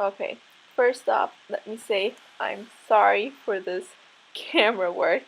Okay, first off, let me say I'm sorry for this camera work.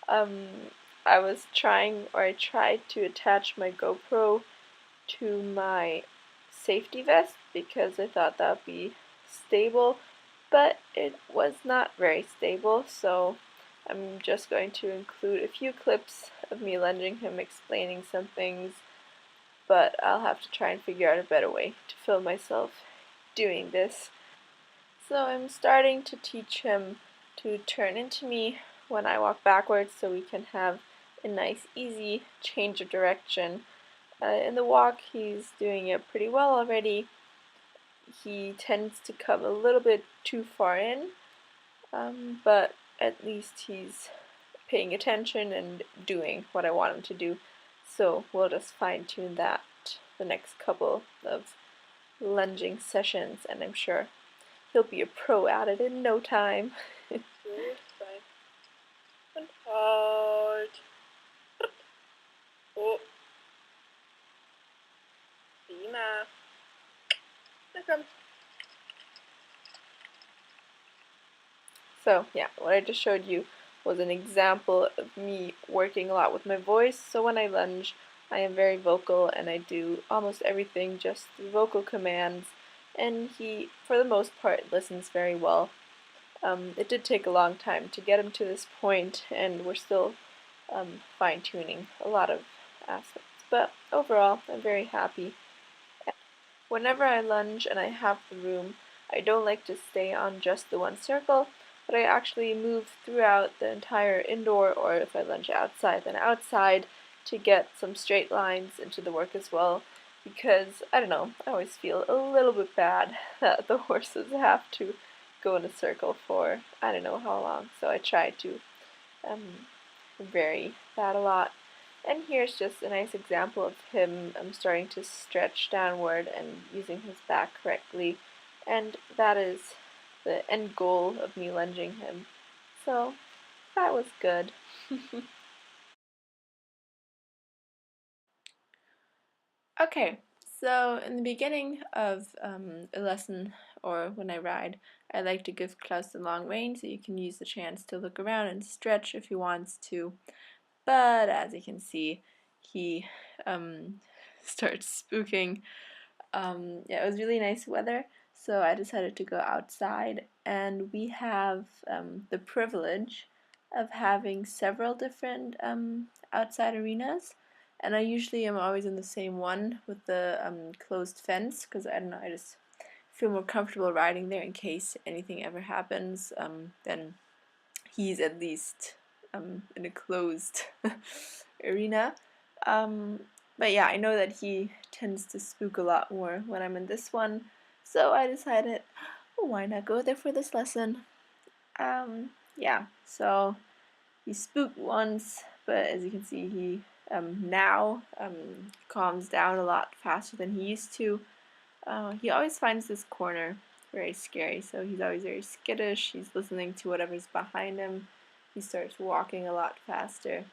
Um, I tried to attach my GoPro to my safety vest because I thought that would be stable, but it was not very stable, so I'm just going to include a few clips of me lunging him explaining some things, but I'll have to try and figure out a better way to film myself doing this. So I'm starting to teach him to turn into me when I walk backwards so we can have a nice easy change of direction. In the walk he's doing it pretty well already. He tends to come a little bit too far in, but at least he's paying attention and doing what I want him to do. So we'll just fine tune that the next couple of lunging sessions, and I'm sure he'll be a pro at it in no time. Good, right. And hard. Oh. Prima. There comes. So yeah, what I just showed you was an example of me working a lot with my voice. So when I lunge, I am very vocal and I do almost everything just through vocal commands, and he, for the most part, listens very well. It did take a long time to get him to this point, and we're still fine-tuning a lot of aspects. But overall, I'm very happy. Whenever I lunge and I have the room, I don't like to stay on just the one circle, but I actually move throughout the entire indoor, or if I lunge outside, then outside, to get some straight lines into the work as well, because, I don't know, I always feel a little bit bad that the horses have to go in a circle for I don't know how long, so I try to vary that a lot. And here's just a nice example of him starting to stretch downward and using his back correctly, and that is the end goal of me lunging him. So that was good. Okay, so in the beginning of a lesson or when I ride, I like to give Klaus the long rein so you can use the chance to look around and stretch if he wants to. But as you can see, he starts spooking. Yeah, it was really nice weather, so I decided to go outside, and we have the privilege of having several different outside arenas, and I usually am always in the same one with the closed fence, because I don't know, I just feel more comfortable riding there in case anything ever happens. Then he's at least in a closed arena. Um, but yeah, I know that he tends to spook a lot more when I'm in this one, so I decided, oh, why not go there for this lesson? Yeah, so he spooked once, but as you can see, he now calms down a lot faster than he used to. He always finds this corner very scary, so he's always very skittish. He's listening to whatever's behind him. He starts walking a lot faster.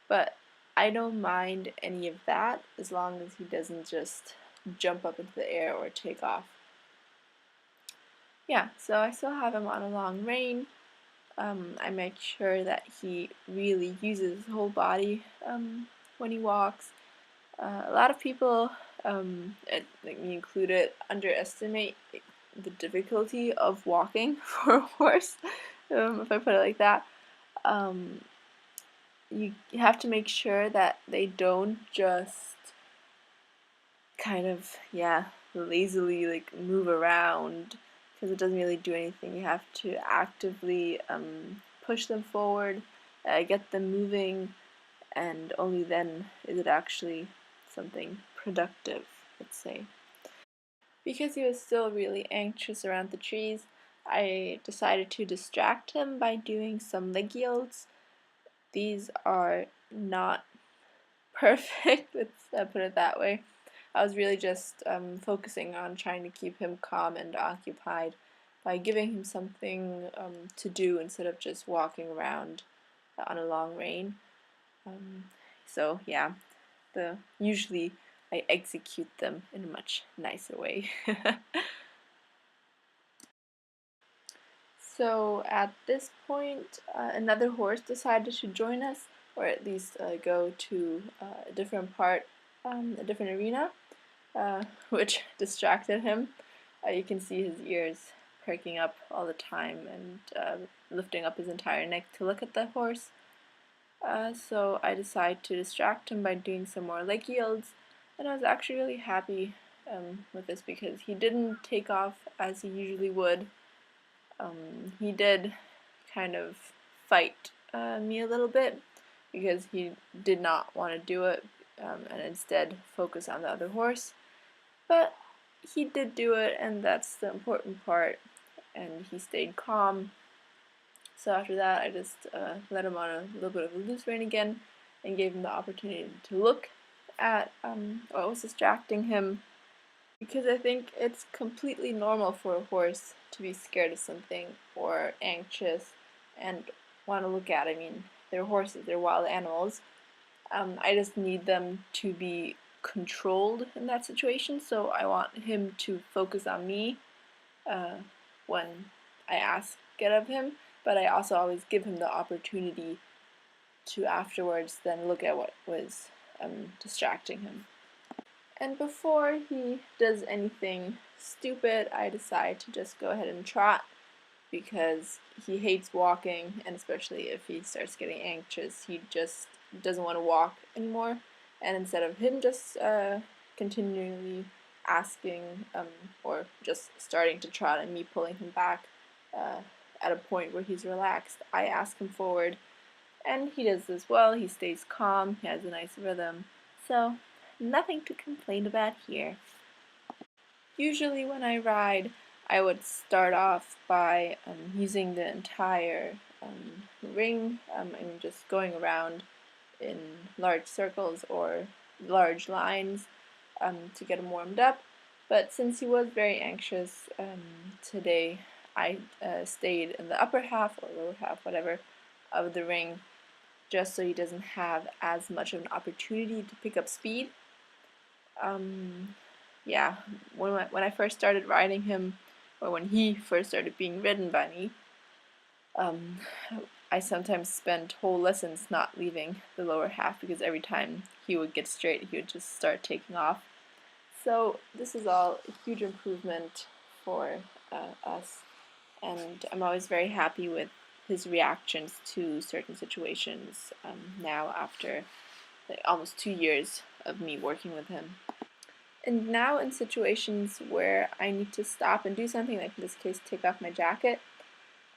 But I don't mind any of that as long as he doesn't just jump up into the air or take off. Yeah, so I still have him on a long rein. I make sure that he really uses his whole body when he walks. A lot of people, like me included, underestimate the difficulty of walking for a horse, if I put it like that. Um, you have to make sure that they don't just kind of, yeah, lazily like move around, because it doesn't really do anything. You have to actively push them forward, get them moving, and only then is it actually something productive, let's say. Because he was still really anxious around the trees, I decided to distract him by doing some leg yields. These are not perfect, let's put it that way. I was really just focusing on trying to keep him calm and occupied by giving him something to do instead of just walking around on a long rein. So yeah, usually I execute them in a much nicer way. So at this point, another horse decided to join us, or at least go to a different part, a different arena, which distracted him. You can see his ears perking up all the time and lifting up his entire neck to look at the horse. So I decided to distract him by doing some more leg yields, and I was actually really happy with this because he didn't take off as he usually would. He did kind of fight me a little bit because he did not want to do it and instead focus on the other horse. But he did do it, and that's the important part, and he stayed calm. So after that, I just let him on a little bit of a loose rein again and gave him the opportunity to look at what was distracting him, because I think it's completely normal for a horse to be scared of something or anxious and want to look at. I mean, they're horses, they're wild animals. I just need them to be controlled in that situation, so I want him to focus on me uh, when I ask it of him, but I also always give him the opportunity to afterwards then look at what was distracting him. And before he does anything stupid, I decide to just go ahead and trot because he hates walking, and especially if he starts getting anxious, he just doesn't want to walk anymore. And instead of him just continually asking or just starting to trot and me pulling him back uh, at a point where he's relaxed, I ask him forward, and he does as well. He stays calm, he has a nice rhythm, so nothing to complain about here. Usually when I ride, I would start off by using the entire ring and just going around in large circles or large lines to get him warmed up. But since he was very anxious today, I stayed in the upper half or lower half, whatever, of the ring, just so he doesn't have as much of an opportunity to pick up speed. Yeah, when I first started riding him, or when he first started being ridden by me, um, I sometimes spent whole lessons not leaving the lower half because every time he would get straight, he would just start taking off. So this is all a huge improvement for us, and I'm always very happy with his reactions to certain situations now after like, almost 2 years of me working with him. And now in situations where I need to stop and do something, like in this case take off my jacket,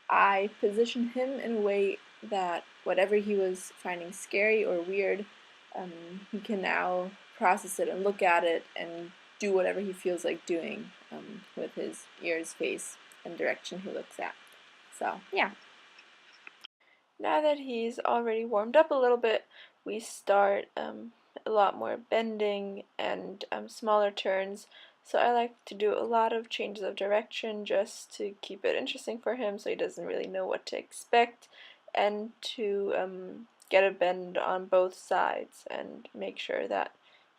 I position him in a way that whatever he was finding scary or weird, he can now process it and look at it and do whatever he feels like doing with his ears, face, and direction he looks at. So, yeah. Now that he's already warmed up a little bit, we start a lot more bending and smaller turns. So I like to do a lot of changes of direction just to keep it interesting for him so he doesn't really know what to expect, and to get a bend on both sides and make sure that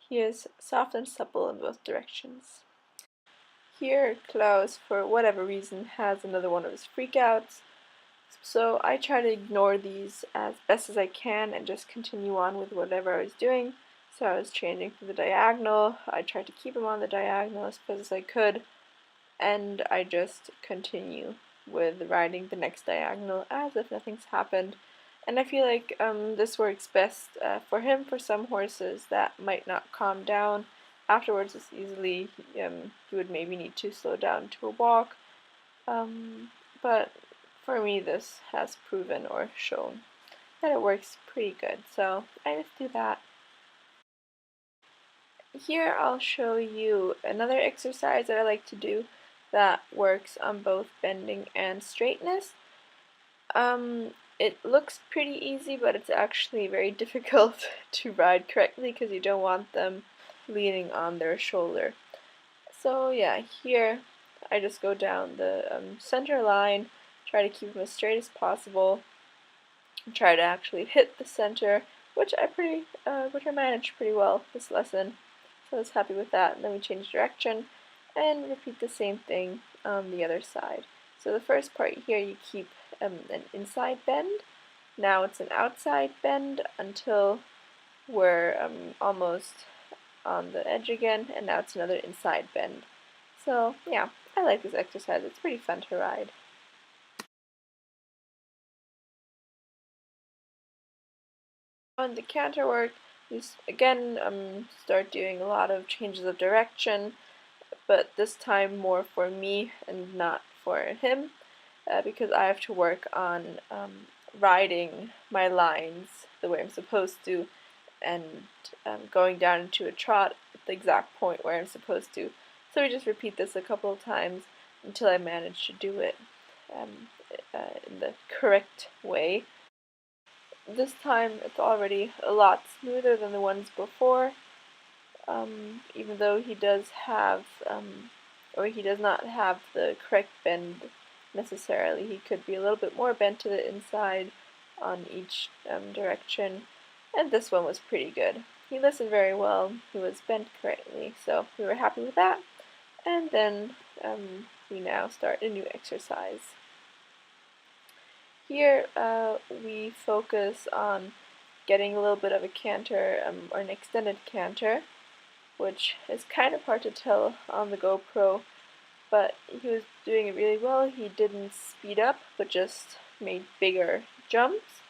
he is soft and supple in both directions. Here, Klaus, for whatever reason, has another one of his freakouts. So I try to ignore these as best as I can and just continue on with whatever I was doing. So I was changing to the diagonal. I tried to keep him on the diagonal as best as I could, and I just continue with riding the next diagonal as if nothing's happened. And I feel like this works best for him. For some horses that might not calm down afterwards as easily, he would maybe need to slow down to a walk. But for me, this has proven or shown that it works pretty good, so I just do that. Here I'll show you another exercise that I like to do that works on both bending and straightness. It looks pretty easy, but it's actually very difficult to ride correctly because you don't want them leaning on their shoulder. So yeah, here I just go down the center line, try to keep them as straight as possible, and try to actually hit the center, which I managed pretty well this lesson. So I was happy with that. And then we change direction and repeat the same thing on the other side. So the first part here, you keep an inside bend. Now it's an outside bend until we're almost on the edge again, and now it's another inside bend. So yeah, I like this exercise. It's pretty fun to ride. On the canter work, you again start doing a lot of changes of direction, but this time more for me and not for him, because I have to work on riding my lines the way I'm supposed to, and going down into a trot at the exact point where I'm supposed to. So we just repeat this a couple of times until I manage to do it um, in the correct way. This time it's already a lot smoother than the ones before, even though he does have, or he does not have the correct bend necessarily. He could be a little bit more bent to the inside on each direction, and this one was pretty good. He listened very well, he was bent correctly, so we were happy with that. And then we now start a new exercise. Here we focus on getting a little bit of a canter, or an extended canter, which is kind of hard to tell on the GoPro, but he was doing it really well. He didn't speed up, but just made bigger jumps,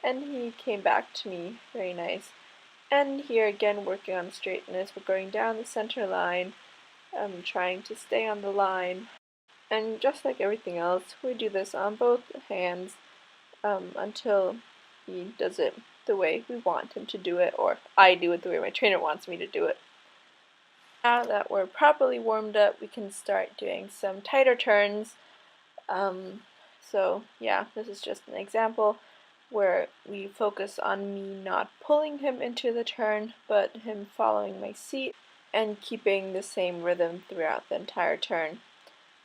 and he came back to me very nice. And here again, working on straightness, we're going down the center line, trying to stay on the line, and just like everything else, we do this on both hands until he does it the way we want him to do it, or I do it the way my trainer wants me to do it. Now that we're properly warmed up, we can start doing some tighter turns. So yeah, this is just an example where we focus on me not pulling him into the turn, but him following my seat and keeping the same rhythm throughout the entire turn.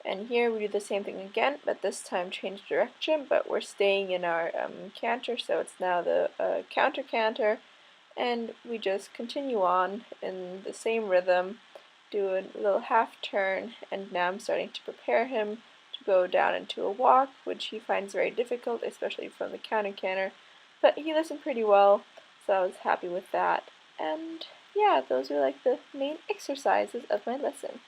And here we do the same thing again, but this time change direction, but we're staying in our canter, so it's now the counter canter, and we just continue on in the same rhythm, do a little half turn, and now I'm starting to prepare him to go down into a walk, which he finds very difficult, especially from the counter canter, but he listened pretty well, so I was happy with that. And yeah, those are like the main exercises of my lesson.